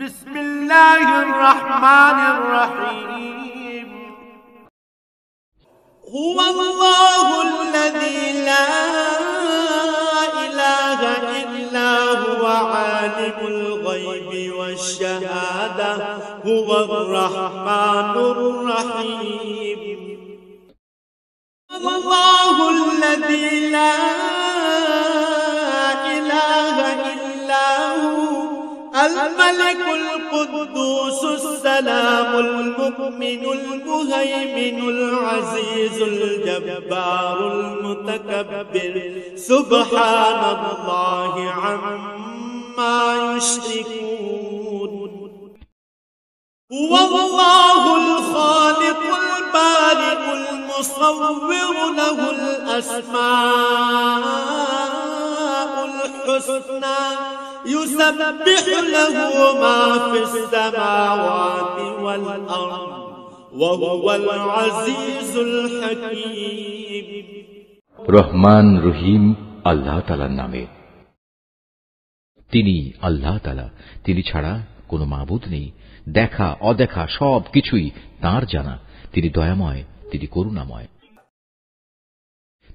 بسم الله الرحمن الرحيم هو الله الذي لا إله إلا هو عالم الغيب والشهادة هو الرحمن الرحيم الله الذي لا إله إلا هو الملك القدوس السلام المؤمن المهيمن العزيز الجبار المتكبر سبحان الله عما يشركون هو الله الخالق البارئ المصور له الأسماء الحسنى يسبح له ما في السماوات والأرض وهو العزيز الحكيم রহমান রহিম আল্লাহ তাআলার নামে। তিনি আল্লাহ তাআলা, তিনি ছাড়া কোনো মাবুদ নেই। দেখা অদেখা সব কিছুই তাঁর জানা। তিনি দয়াময়, তিনি করুণাময়।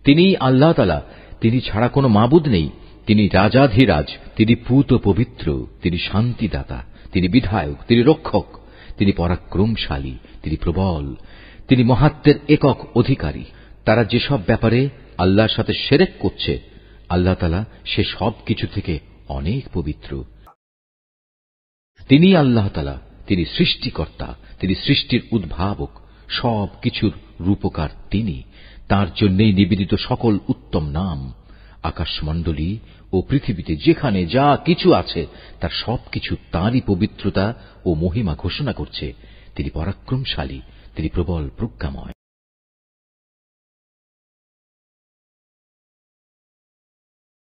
তিনি আল্লাহ তাআলা, তিনি ছাড়া কোনো মাবুদ নেই। তিনি রাজাধিরাজ, তিনি পূত পবিত্র, তিনি শান্তিদাতা, তিনি বিধায়ক, তিনি রক্ষক, তিনি পরাক্রমশালী, তিনি প্রবল, তিনি মহাত্মের একক অধিকারী। তারা যেসব ব্যাপারে আল্লাহর সাথে শিরক করছে, আল্লাহ তাআলা সে সব কিছু থেকে অনেক পবিত্র। তিনি আল্লাহ তাআলা, তিনি সৃষ্টিকর্তা, তিনি সৃষ্টির উদ্ভাবক, সব কিছুর রূপকার তিনি। তাঁর জন্যই নিবেদিত সকল উত্তম নাম। আকাশমণ্ডলী ও পৃথিবীতে যেখানে যা কিছু আছে তার সবকিছু তাঁরই পবিত্রতা ও মহিমা ঘোষণা করছে। তিনি পরাক্রমশালী, তিনি প্রবল প্রজ্ঞাময়।